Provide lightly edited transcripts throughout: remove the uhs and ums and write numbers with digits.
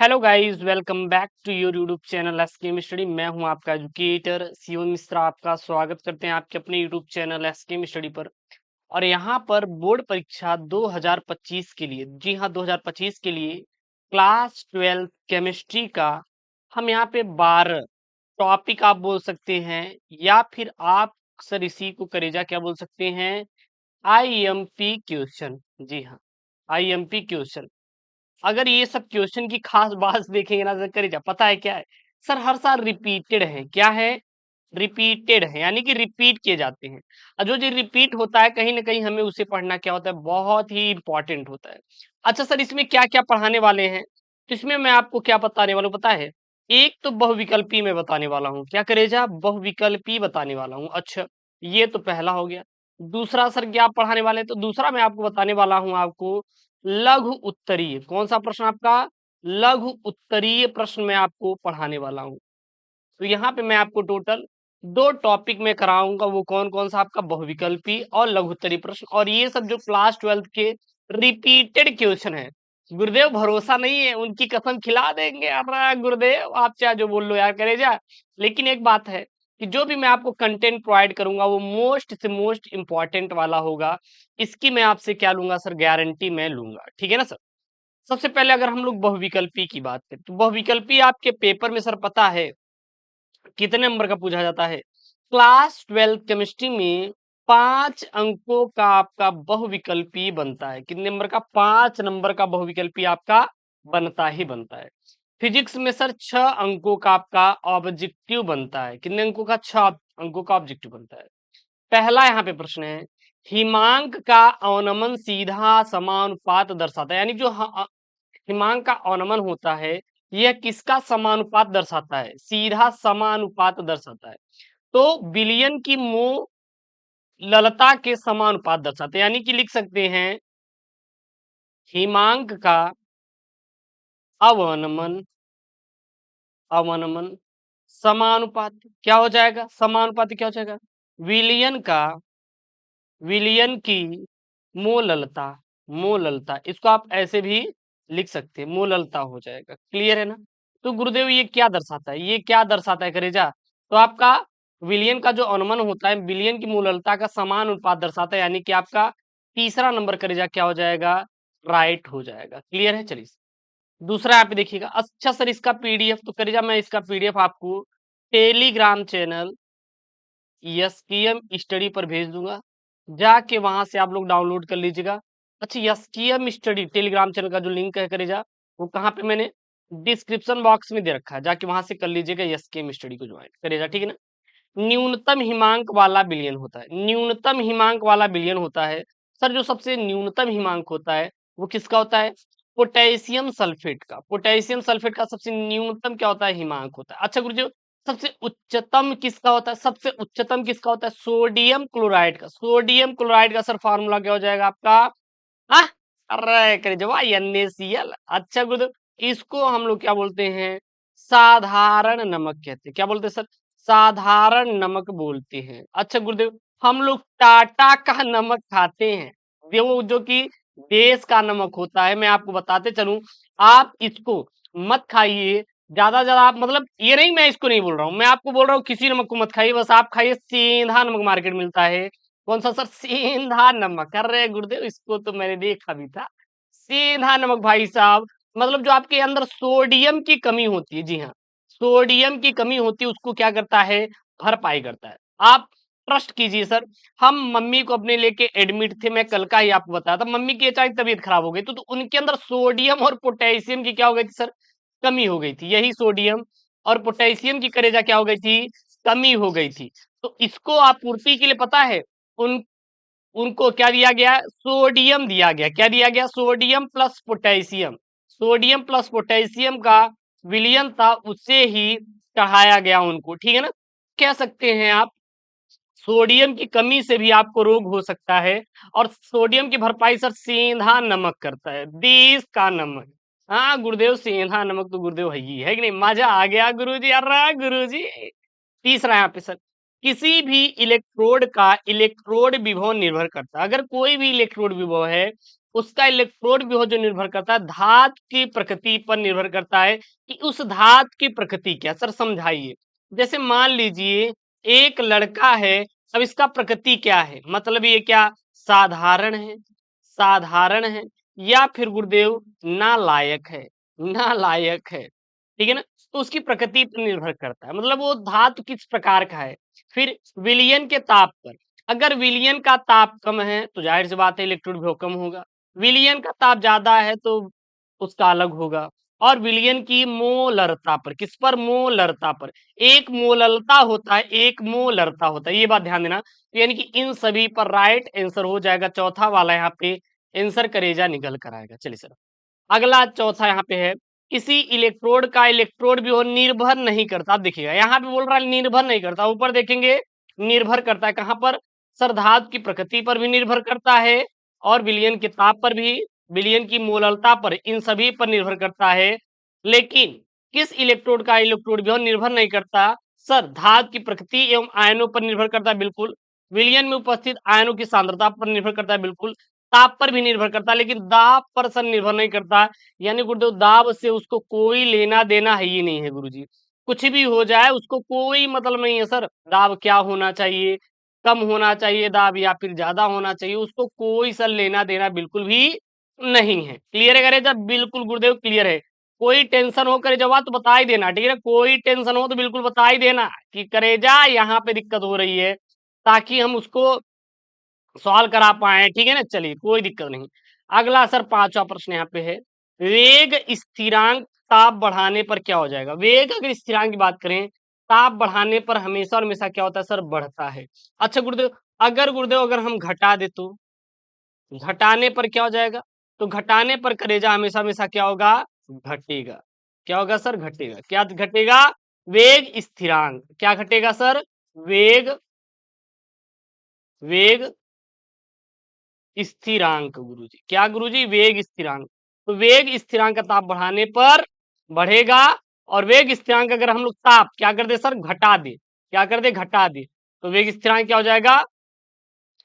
Hello guys, welcome back to your YouTube channel SKM study. मैं हूं आपका educator Shivam Mishra. आपका स्वागत करते हैं आपके अपने यूट्यूब चैनल एसकेएम स्टडी पर। और यहां पर बोर्ड परीक्षा 2025 के लिए, जी हां 2025 के लिए क्लास 12 केमिस्ट्री का हम यहां पे 12 टॉपिक आप बोल सकते हैं, या फिर आप अक्सर इसी को करेजा क्या बोल सकते हैं, आईएमपी क्वेश्चन। जी हाँ, आईएमपी क्वेश्चन। अगर ये सब क्वेश्चन की खास बात देखेंगे ना सर, करेजा पता है क्या है सर, हर साल रिपीटेड है। क्या है? रिपीटेड है, यानी कि रिपीट किए जाते हैं। और जो जो रिपीट होता है कहीं ना कहीं हमें उसे पढ़ना क्या होता है, बहुत ही इंपॉर्टेंट होता है। अच्छा सर, इसमें क्या क्या पढ़ाने वाले हैं? तो इसमें मैं आपको क्या बताने वाला हूँ पता है? एक तो बहुविकल्पी में बताने वाला हूँ। क्या करेजा? बहुविकल्पी बताने वाला हूँ। अच्छा, ये तो पहला हो गया। दूसरा सर क्या पढ़ाने वाले हैं? तो दूसरा मैं आपको बताने वाला हूँ आपको लघु उत्तरीय। कौन सा प्रश्न आपका? लघु उत्तरीय प्रश्न मैं आपको पढ़ाने वाला हूँ। तो यहाँ पे मैं आपको टोटल दो टॉपिक में कराऊंगा। वो कौन कौन सा? आपका बहुविकल्पी और लघु उत्तरीय प्रश्न। और ये सब जो क्लास 12 के रिपीटेड क्वेश्चन है, गुरुदेव भरोसा नहीं है, उनकी कसम खिला देंगे। अरे गुरुदेव आप चाहे जो बोल लो यार, करे जा। लेकिन एक बात है कि जो भी मैं आपको कंटेंट प्रोवाइड करूंगा वो मोस्ट से मोस्ट इंपॉर्टेंट वाला होगा। इसकी मैं आपसे क्या लूंगा सर? गारंटी मैं लूंगा। ठीक है ना सर? सबसे पहले अगर हम लोग बहुविकल्पी की बात करें तो बहुविकल्पी आपके पेपर में सर पता है कितने नंबर का पूछा जाता है? क्लास 12 केमिस्ट्री में 5 अंकों का आपका बहुविकल्पी बनता है। कितने नंबर का? 5 नंबर का बहुविकल्पी आपका बनता ही बनता है। फिजिक्स में सर 6 अंकों का आपका ऑब्जेक्टिव बनता है। कितने अंकों का? 6 अंकों का ऑब्जेक्टिव बनता है। पहला यहाँ पे प्रश्न है, हिमांक का अवनमन सीधा समानुपात दर्शाता है। यानी जो हिमांक का अवनमन होता है, यह किसका समानुपात दर्शाता है? सीधा समानुपात दर्शाता है। तो विलयन की मोल ललता के समानुपात दर्शाते हैं। यानी कि लिख सकते हैं हिमांक का अवनमन अवनमन समानुपात क्या हो जाएगा? समानुपाती क्या हो जाएगा? विलयन का विलयन की मोललता। मोललता इसको आप ऐसे भी लिख सकते हैं, मोललता हो जाएगा। क्लियर है ना? तो गुरुदेव ये क्या दर्शाता है? ये क्या दर्शाता है करेजा? तो आपका विलयन का जो अनुमान होता है, विलयन की मोललता का समान अनुपात दर्शाता है। यानी कि आपका तीसरा नंबर करेजा क्या हो जाएगा? राइट हो जाएगा। क्लियर है? चलिए दूसरा यहाँ पे देखिएगा। अच्छा सर, इसका पीडीएफ तो करेजा मैं इसका पीडीएफ आपको टेलीग्राम चैनल एसकेएम स्टडी पर भेज दूंगा, जाके वहां से आप लोग डाउनलोड कर लीजिएगा। अच्छा, एसकेएम स्टडी टेलीग्राम चैनल का जो लिंक है करेजा, वो कहाँ पे मैंने डिस्क्रिप्शन बॉक्स में दे रखा है, जाके वहां से कर लीजिएगा एसकेएम स्टडी को ज्वाइन करेगा। ठीक है ना? न्यूनतम हिमांक वाला विलयन होता है। न्यूनतम हिमांक वाला विलयन होता है सर, जो सबसे न्यूनतम हिमांक होता है वो किसका होता है? पोटेशियम सल्फेट का। पोटेशियम सल्फेट का सबसे न्यूनतम क्या होता है? हिमांक होता है। अच्छा गुरुजी, सबसे उच्चतम किसका होता है? सबसे उच्चतम किसका होता है? सोडियम क्लोराइड का। सोडियम क्लोराइड का सर फार्मूला क्या हो जाएगा आपका? हाँ, अरे करे जवाब NaCl। अच्छा गुरुदेव, इसको हम लोग क्या बोलते हैं? साधारण नमक कहते हैं। क्या बोलते हैं सर? साधारण नमक बोलते हैं। अच्छा गुरुदेव, हम लोग टाटा का नमक खाते हैं, वो जो कि देश का नमक होता है। मैं आपको बताते चलूं, आप इसको मत खाइए ज्यादा। आप मतलब ये नहीं, मैं इसको नहीं बोल रहा हूँ, मैं आपको बोल रहा हूँ किसी नमक को मत खाइए, बस आप खाइए सेंधा नमक मार्केट मिलता है। कौन सा सर? सेंधा नमक। कर रहे गुरुदेव, इसको तो मैंने देखा भी था। सेंधा नमक भाई साहब, मतलब जो आपके अंदर सोडियम की कमी होती है, जी हाँ, सोडियम की कमी होती है, उसको क्या करता है? भरपाई करता है। आप ट्रस्ट कीजिए सर, हम मम्मी को अपने लेके एडमिट थे, मैं कल का ही आपको बताया था। मम्मी की अचानक तबीयत खराब हो गई तो उनके अंदर सोडियम और पोटेशियम की क्या हो गई थी सर? कमी हो गई थी। यही सोडियम और पोटेशियम की करेजा क्या हो गई थी? कमी हो गई थी। तो इसको आपूर्ति के लिए पता है उन उनको क्या दिया गया? सोडियम दिया गया। क्या दिया गया? Sodium plus potassium. Sodium plus potassium का विलयन था, उससे ही चढ़ाया गया उनको। ठीक है ना? कह सकते हैं आप सोडियम की कमी से भी आपको रोग हो सकता है। और सोडियम की भरपाई सर सेंधा नमक करता है, देश का नमक। हाँ गुरुदेव, सेंधा नमक तो गुरुदेव है कि नहीं? मजा आ गया गुरुजी, अरे गुरुजी। तीसरा यहाँ पे सर, किसी भी इलेक्ट्रोड का इलेक्ट्रोड विभव निर्भर करता है। अगर कोई भी इलेक्ट्रोड विभव है उसका इलेक्ट्रोड विभव जो निर्भर करता है धातु की प्रकृति पर निर्भर करता है कि उस धातु की प्रकृति क्या। सर समझाइए। जैसे मान लीजिए एक लड़का है, अब इसका प्रकृति क्या है, मतलब ये क्या साधारण है, साधारण है, या फिर गुरुदेव नालायक है, नालायक है, ठीक है ना। तो उसकी प्रकृति पर निर्भर करता है, मतलब वो धातु किस प्रकार का है। फिर विलयन के ताप पर, अगर विलयन का ताप कम है तो जाहिर सी बात है इलेक्ट्रोड विभव कम होगा, विलयन का ताप ज्यादा है तो उसका अलग होगा। और विलयन की मोलरता पर, किस पर, मोलरता पर, एक मोलरता होता है, एक मोलरता होता है, ये बात ध्यान देना। तो यानी कि इन सभी पर राइट आंसर हो जाएगा चौथा वाला, यहाँ पे आंसर करेजा निकल कर आएगा। चलिए सर अगला चौथा यहाँ पे है, किसी इलेक्ट्रोड का इलेक्ट्रोड विभव निर्भर नहीं करता। आप देखिएगा यहाँ पे बोल रहा है निर्भर नहीं करता, ऊपर देखेंगे निर्भर करता है कहाँ पर, सर धातु की प्रकृति पर भी निर्भर करता है, और विलयन के ताप पर भी, विलयन की मोललता पर, इन सभी पर निर्भर करता है। लेकिन किस इलेक्ट्रोड का इलेक्ट्रोड विभव निर्भर नहीं करता, सर धातु की प्रकृति एवं आयनों पर निर्भर करता है, बिल्कुल। विलयन में उपस्थित आयनों की सांद्रता पर निर्भर करता है, बिल्कुल। ताप पर भी निर्भर करता है, लेकिन दाब पर सर निर्भर नहीं करता। यानी गुरुदेव दाब से उसको कोई लेना देना है ही नहीं है गुरुजी, कुछ भी हो जाए उसको कोई मतलब नहीं है सर। दाब क्या होना चाहिए, कम होना चाहिए दाब या फिर ज्यादा होना चाहिए, उसको कोई सर लेना देना बिल्कुल भी नहीं है। क्लियर है करे जब, बिल्कुल गुरुदेव क्लियर है। कोई टेंशन हो करे जब तो बता ही देना, ठीक है ना, कोई टेंशन हो तो बिल्कुल बता ही देना कि करेजा यहाँ पे दिक्कत हो रही है, ताकि हम उसको सॉल्व करा पाए, ठीक है ना। चलिए कोई दिक्कत नहीं। अगला सर पांचवा प्रश्न यहाँ पे है, वेग स्थिरांक ताप बढ़ाने पर क्या हो जाएगा। वेग अगर स्थिरांक की बात करें, ताप बढ़ाने पर हमेशा और हमेशा क्या होता है सर, बढ़ता है। अच्छा गुरुदेव, अगर हम घटा दे तो घटाने पर क्या हो जाएगा, तो घटाने पर करेजा हमेशा हमेशा क्या होगा, घटेगा। क्या होगा सर, घटेगा। क्या घटेगा, वेग स्थिरांक। क्या घटेगा सर, वेग, वेग स्थिरांक गुरुजी। क्या गुरुजी, वेग स्थिरांक। तो वेग स्थिरांक का ताप बढ़ाने पर बढ़ेगा, और वेग स्थिरांक अगर हम लोग ताप क्या कर दे सर, घटा दे, क्या कर दे, घटा दे, तो वेग स्थिरांक क्या हो जाएगा,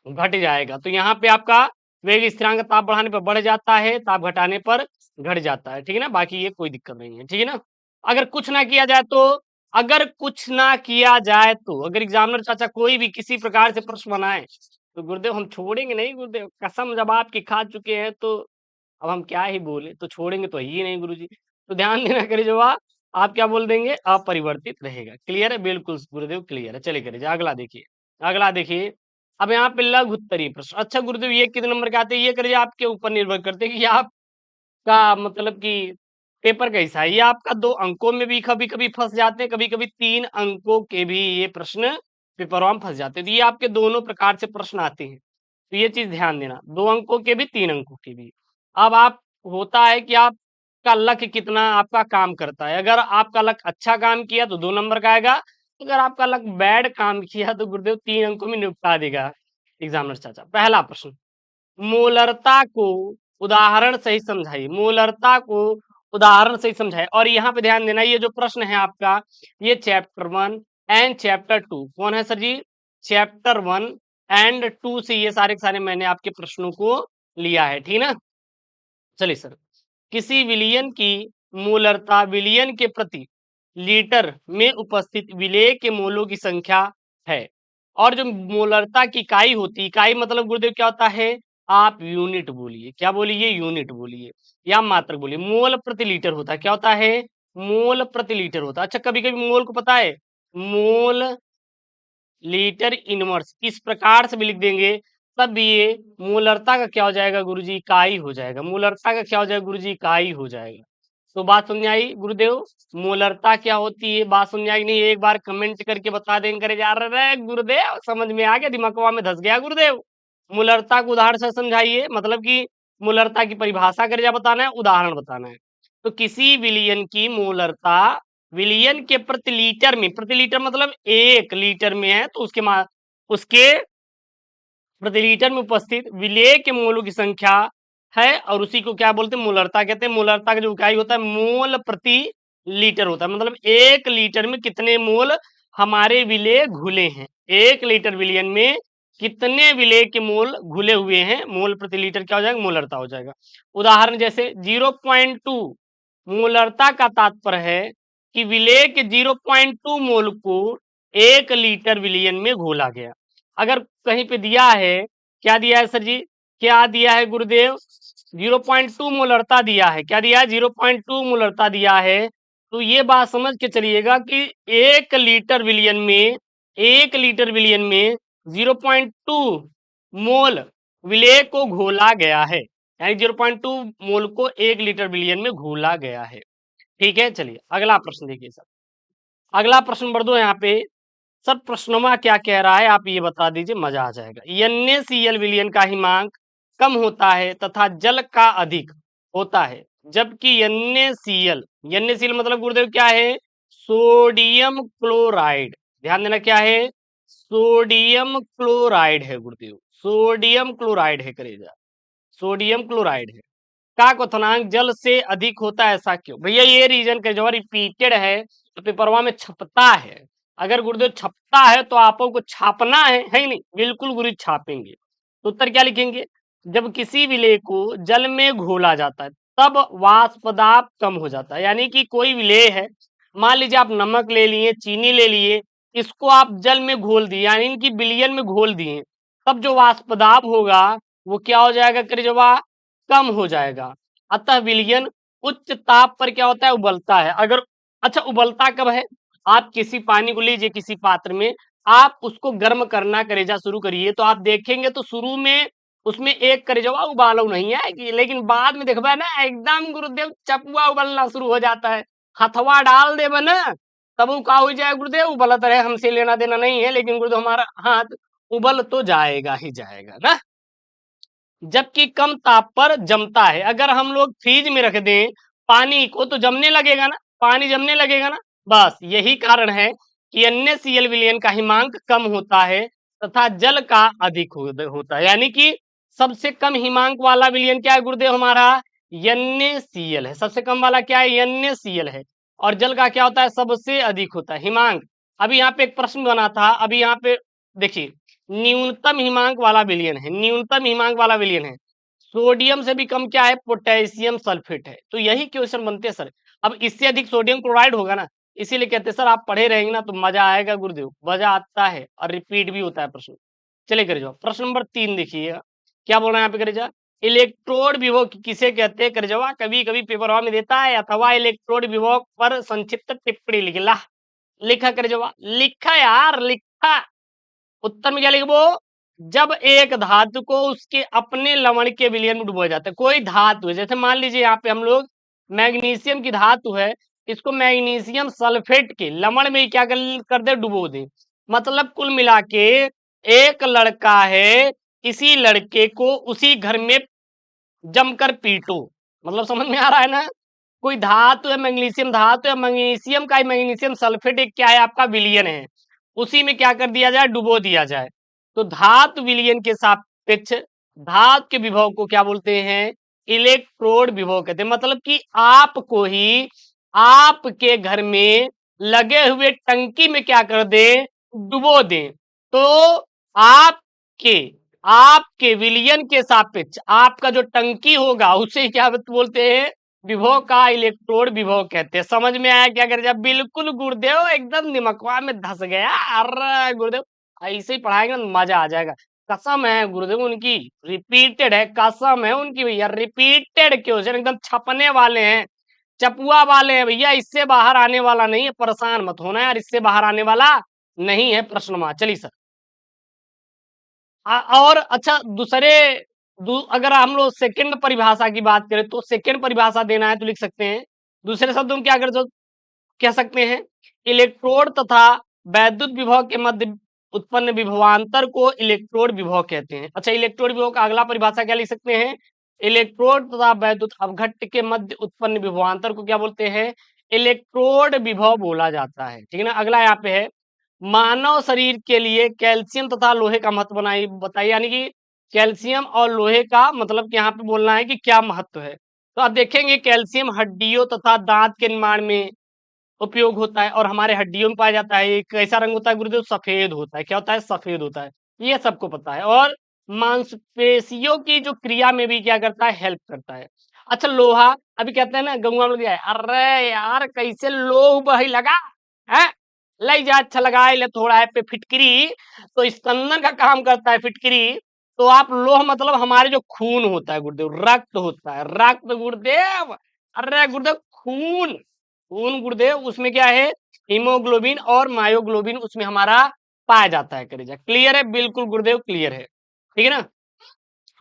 घट जाएगा। तो यहाँ पे आपका वेग स्थिरांक ताप बढ़ाने पर बढ़ जाता है, ताप घटाने पर घट जाता है, ठीक है ना। बाकी ये कोई दिक्कत नहीं है, ठीक है ना। अगर कुछ ना किया जाए तो, अगर कुछ ना किया जाए तो, अगर एग्जामिनर चाचा कोई भी किसी प्रकार से प्रश्न बनाए तो गुरुदेव हम छोड़ेंगे नहीं गुरुदेव, कसम जब आपकी खा चुके हैं तो अब हम क्या ही बोले, तो छोड़ेंगे तो ही नहीं गुरुजी। तो ध्यान देना करिए जवाब, आप क्या बोल देंगे, अपरिवर्तित रहेगा। क्लियर है, बिल्कुल गुरुदेव क्लियर है। चलिए करिए अगला देखिए, अगला देखिए। अब यहाँ पे लघु उत्तरीय प्रश्न। अच्छा गुरुदेव ये कितने नंबर के आते हैं, ये करिए आपके ऊपर निर्भर करते हैं कि आपका मतलब कि पेपर कैसा है। ये आपका 2 अंकों में भी कभी कभी फंस जाते हैं, कभी कभी 3 अंकों के भी ये प्रश्न पेपर में फंस जाते हैं। तो ये आपके दोनों प्रकार से प्रश्न आते हैं, तो ये चीज ध्यान देना, 2 अंकों के भी 3 अंकों के भी। अब आप होता है कि आपका लक कितना आपका काम करता है। अगर आपका लक अच्छा काम किया तो 2 नंबर का आएगा, अगर आपका लक बैड काम किया तो गुरुदेव 3 अंकों में निपटा देगा एग्जामिनर चाचा। पहला प्रश्न, मोलरता को उदाहरण सही समझाइए। मोलरता को उदाहरण सही समझाइए। और यहाँ पे ध्यान देना, ये जो प्रश्न है आपका, ये चैप्टर 1 एंड चैप्टर 2, कौन है सर जी, चैप्टर 1 एंड 2 से ये सारे के सारे मैंने आपके प्रश्नों को लिया है, ठीक ना। चलिए सर, किसी विलयन की मोलरता विलयन के प्रति लीटर में उपस्थित विलेय के मोलों की संख्या है। और जो मोलरता की इकाई होती है, इकाई मतलब गुरुदेव क्या होता है, आप यूनिट बोलिए, क्या बोलिए, यूनिट बोलिए या मात्रक बोलिए। मोल प्रति लीटर होता है, क्या होता है, मोल प्रति लीटर होता है। अच्छा कभी कभी मोल को पता है, मोल लीटर इनवर्स इस प्रकार से भी लिख देंगे, तब ये मोलरता का क्या हो जाएगा गुरुजी, इकाई हो जाएगा। मोलरता का क्या हो जाएगा गुरुजी, इकाई हो जाएगा। तो बात समझ आई गुरुदेव, मोलरता क्या होती है, बात समझ आई नहीं, एक बार कमेंट करके बता देंगे, करे जा रहे गुरुदेव समझ में आ गया, दिमागवा में धस गया गुरुदेव। मोलरता को उदाहरण से समझाइए, मतलब कि मोलरता की परिभाषा करे जा बताना है, उदाहरण बताना है। तो किसी विलयन की मोलरता विलयन के प्रति लीटर में, प्रति लीटर मतलब 1 लीटर में है तो उसके प्रति लीटर में उपस्थित विलेय के मोलों की संख्या है, और उसी को क्या बोलते हैं, मोलरता कहते हैं। मोलरता का जो इकाई होता है मोल प्रति लीटर होता है, मतलब 1 लीटर में कितने मोल हमारे विलेय घुले हैं। 1 लीटर विलयन में कितने विलेय के मोल घुले हुए हैं, मोल प्रति लीटर क्या हो जाएगा, मोलरता हो जाएगा। उदाहरण जैसे 0.2 मोलरता का तात्पर्य है कि विलेय के 0.2 मोल को 1 लीटर विलयन में घोला गया। अगर कहीं पे दिया है, क्या दिया है सर जी, क्या दिया है गुरुदेव, 0.2 मोलरता दिया है, क्या दिया है, 0.2 मोलरता दिया है, तो ये बात समझ के चलिएगा कि 1 लीटर विलयन में 0.2 मोल विलेय को घोला गया है, यानी 0.2 मोल को 1 लीटर विलयन में घोला गया है। ठीक है, चलिए अगला प्रश्न देखिए सर, अगला प्रश्न बढ़ दो यहाँ पे। सर प्रश्नों क्या कह रहा है, आप ये बता दीजिए, मजा आ जाएगा। NaCl विलयन का हिमांक कम होता है तथा जल का अधिक होता है, जबकि NaCl मतलब गुरुदेव क्या है, सोडियम क्लोराइड। ध्यान देना क्या है, सोडियम क्लोराइड है गुरुदेव, सोडियम क्लोराइड है, करेजा सोडियम क्लोराइड है, का क्वथनांक जल से अधिक होता है, ऐसा क्यों भैया, ये रीजन का जो रिपीटेड है तो पेपरवा में छपता है। अगर गुरुदेव छपता है तो आपको छापना है ही नहीं, बिल्कुल गुरु छापेंगे। तो उत्तर क्या लिखेंगे, जब किसी विलेय को जल में घोला जाता है तब वाष्प दाब कम हो जाता है। यानी कि कोई विलेय है, मान लीजिए आप नमक ले लिए, चीनी ले लिए, इसको आप जल में घोल दिए, यानी इनकी विलयन में घोल दिए, तब जो वाष्प दाब होगा वो क्या हो जाएगा, करिजवा कम हो जाएगा। अतः विलयन उच्च ताप पर क्या होता है, उबलता है। अगर अच्छा उबलता कब है, आप किसी पानी को लीजिए किसी पात्र में, आप उसको गर्म करना करेजा शुरू करिए, तो आप देखेंगे तो शुरू में उसमें एक करेजवा उबालो नहीं आएगी, लेकिन बाद में देखबा ना एकदम गुरुदेव चपुआ उबलना शुरू हो जाता है। हथवा डाल देबा ना तब वो का हो जाए गुरुदेव, उबलत रहे, हमसे लेना देना नहीं है, लेकिन गुरुदेव हमारा हाथ उबल तो जाएगा ही जाएगा ना। जबकि कम ताप पर जमता है। अगर हम लोग फ्रीज में रख दें पानी को तो जमने लगेगा ना, पानी जमने लगेगा ना। बस यही कारण है कि NaCl विलयन का हिमांक कम होता है तथा जल का अधिक होता है। यानी कि सबसे कम हिमांक वाला विलयन क्या है गुरुदेव, हमारा NaCl है। सबसे कम वाला क्या है, NaCl है। और जल का क्या होता है, सबसे अधिक होता है हिमांक। अभी यहाँ पे एक प्रश्न बना था, अभी यहाँ पे देखिए न्यूनतम हिमांक वाला विलयन है, न्यूनतम हिमांक वाला विलयन है। सोडियम से भी कम क्या है, पोटेशियम सल्फेट है। तो यही क्वेश्चन बनते हैं सर। अब इससे अधिक सोडियम क्लोराइड होगा ना, इसीलिए कहते हैं सर आप पढ़े रहेंगे ना तो मजा आएगा गुरुदेव, मजा आता है और रिपीट भी होता है प्रश्न। चलिए करे जाओ, प्रश्न नंबर 3 देखिएगा, क्या बोल रहे हैं यहाँ पे, करे जा इलेक्ट्रोड विभव किसे कहते हैं, करे जावा कभी कभी पेपर में देता है, अथवा इलेक्ट्रोड विभव पर संक्षिप्त टिप्पणी लिखला, लिखा करे जावा, लिखा यार लिखा। उत्तर में क्या लिखबो, जब एक धातु को उसके अपने लवण के विलयन में डुबोया जाता है। कोई धातु है, जैसे मान लीजिए यहाँ पे हम लोग मैग्नीशियम की धातु है, इसको मैग्नीशियम सल्फेट के लवण में क्या कर दे, डुबो दे। मतलब कुल मिला के एक लड़का है, किसी लड़के को उसी घर में जमकर पीटो, मतलब समझ में आ रहा है ना। कोई धातु है, मैग्नीशियम धातु है, मैग्नीशियम का मैग्नीशियम सल्फेट एक क्या है, आपका विलयन है, उसी में क्या कर दिया जाए, डुबो दिया जाए। तो धातु विलयन के सापेक्ष धातु के विभव को क्या बोलते हैं, इलेक्ट्रोड विभव कहते हैं। मतलब कि आपको ही आपके घर में लगे हुए टंकी में क्या कर दे, डुबो दे, तो आपके आपके विलयन के सापेक्ष आपका जो टंकी होगा उसे क्या बोलते हैं, विभव का इलेक्ट्रोड विभव कहते हैं। समझ में आया क्या, कर जब बिल्कुल गुरुदेव एकदम दिमकवा में धस गया। अरे गुरुदेव ऐसे ही पढ़ाएंगे ना मजा आ जाएगा, कसम है गुरुदेव उनकी, रिपीटेड है, कसम है उनकी भैया, रिपीटेड क्वेश्चन एकदम छपने वाले हैं, चपुआ वाले हैं भैया, इससे बाहर आने वाला नहीं है, परेशान मत होना यार, इससे बाहर आने वाला नहीं है प्रश्न। चलिए सर, और अच्छा अगर हम लोग सेकंड परिभाषा की बात करें तो सेकंड परिभाषा देना है तो लिख सकते हैं, दूसरे शब्दों में क्या कर कह सकते हैं, इलेक्ट्रोड तथा वैद्युत विभव के मध्य उत्पन्न विभवांतर को इलेक्ट्रोड विभव कहते हैं। अच्छा इलेक्ट्रोड विभव का अगला परिभाषा क्या लिख सकते हैं, इलेक्ट्रोड तथा वैद्युत अवघट्ट के मध्य उत्पन्न विभवांतर को क्या बोलते हैं, इलेक्ट्रोड विभव बोला जाता है। ठीक है ना। अगला यहाँ पे है, मानव शरीर के लिए कैल्शियम तथा लोहे का महत्व बताइए, यानी कि कैल्शियम और लोहे का मतलब कि यहाँ पे बोलना है कि क्या महत्व है। तो आप देखेंगे कैल्शियम हड्डियों तथा दांत के निर्माण में उपयोग होता है और हमारे हड्डियों में पाया जाता है। एक कैसा रंग होता है गुरुदेव, सफेद होता है। क्या होता है, सफेद होता है। ये सबको पता है। और मांसपेशियों की जो क्रिया में भी क्या करता है, हेल्प करता है। अच्छा लोहा, अभी कहते हैं ना गंगवा में दिया है, अरे यार कैसे लोह बही लगा है, लई जा अच्छा लगा ले थोड़ा है पे फिटकरी, तो स्कंदन का काम करता है फिटकरी। तो आप लोह मतलब हमारे जो खून होता है गुरुदेव, रक्त होता है, रक्त गुरुदेव, अरे गुरुदेव खून, खून गुरुदेव, उसमें क्या है, हीमोग्लोबिन और मायोग्लोबिन उसमें हमारा पाया जाता है। करेजा क्लियर है, बिल्कुल गुरुदेव क्लियर है, ठीक है ना।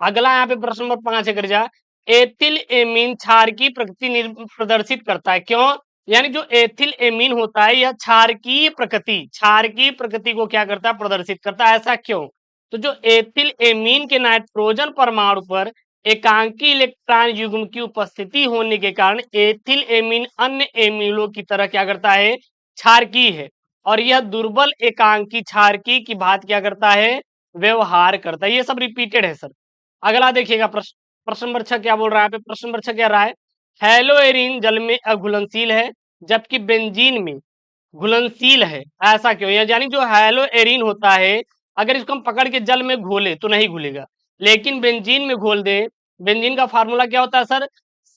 अगला यहाँ पे प्रश्न नंबर 5 है करेजा, एथिल एमीन क्षार की प्रकृति प्रदर्शित करता है, क्यों, यानी जो एथिल एमीन होता है यह क्षार की प्रकृति को क्या करता है, प्रदर्शित करता है, ऐसा क्यों। तो जो एथिल एमीन के नाइट्रोजन परमाणु पर एकांकी इलेक्ट्रॉन युग्म की उपस्थिति होने के कारण एथिल एमीन अन्य एमिनों की तरह क्या करता है, क्षारकीय है, और यह दुर्बल एकांकी क्षारकीय की भांति क्या करता है, व्यवहार करता है। ये सब रिपीटेड है सर। अगला देखिएगा प्रश्न, प्रश्न नंबर 6 क्या बोल रहा है, पे प्रश्न नंबर 6 क्या रहा है, हेलोएरिन जल में अघुलनशील है जबकि बेंजीन में घुलनशील है, ऐसा क्यों, यानी जो हेलोएरिन होता है अगर इसको हम पकड़ के जल में घोले तो नहीं घुलेगा, लेकिन बेंजीन में घोल दे, बेंजीन का फार्मूला क्या होता है सर,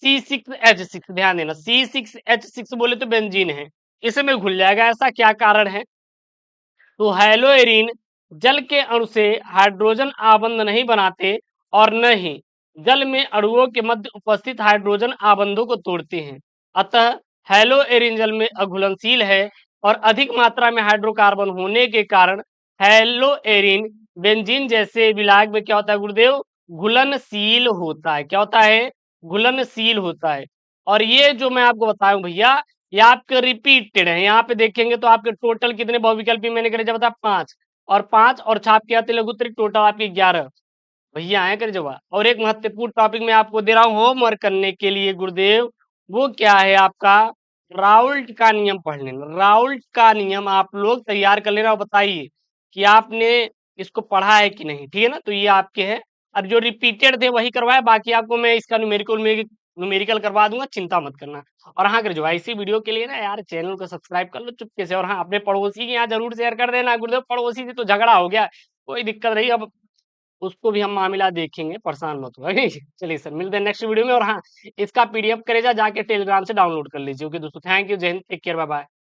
C6H6, ध्यान देना C6H6 बोले तो बेंजीन है, इसमें घुल जाएगा, ऐसा क्या कारण है। तो हेलोएरिन जल के अणु से हाइड्रोजन आबंध नहीं बनाते और न ही जल में अणुओं के मध्य उपस्थित हाइड्रोजन आबंधों को तोड़ते हैं, अतः हेलोएरिन जल में अघुलनशील है और अधिक मात्रा में हाइड्रोकार्बन होने के कारण हेलोएरिन बेंजीन जैसे विलायक में क्या होता है गुरुदेव, घुलनशील होता है, क्या होता है, घुलनशील होता है। और ये जो मैं आपको बताऊं भैया, ये आपके रिपीटेड है, यहाँ पे देखेंगे तो आपके टोटल कितने बहुविकल्पी मैंने करे जब बता 5, और 5 और छाप के आते लघु उत्तरी टोटल आपके 11 भैया आए करे जवाब। और एक महत्वपूर्ण टॉपिक मैं आपको दे रहा हूँ होमवर्क करने के लिए गुरुदेव, वो क्या है आपका, राउल्ट का नियम पढ़ लेना, राउल्ट का नियम आप लोग तैयार कर लेना और बताइए कि आपने इसको पढ़ा है कि नहीं, ठीक है ना। तो ये आपके है, और जो रिपीटेड थे वही करवाए, बाकी आपको मैं इसका न्यूमेरिकल करवा दूंगा, चिंता मत करना। और हाँ कर जो इसी वीडियो के लिए ना यार चैनल को सब्सक्राइब कर लो चुपके से, और हाँ अपने पड़ोसी के यहाँ जरूर शेयर कर देना गुरुदेव, पड़ोसी से तो झगड़ा हो गया, कोई दिक्कत नहीं, अब उसको भी हम मामला देखेंगे, परेशान मत हो चलिए सर मिलते हैं नेक्स्ट वीडियो में। और हाँ इसका पीडीएफ करेगा जाके टेलीग्राम से डाउनलोड कर लीजिए। ओके दोस्तों, थैंक यू, जय हिंद, टेक केयर, बाय बाय।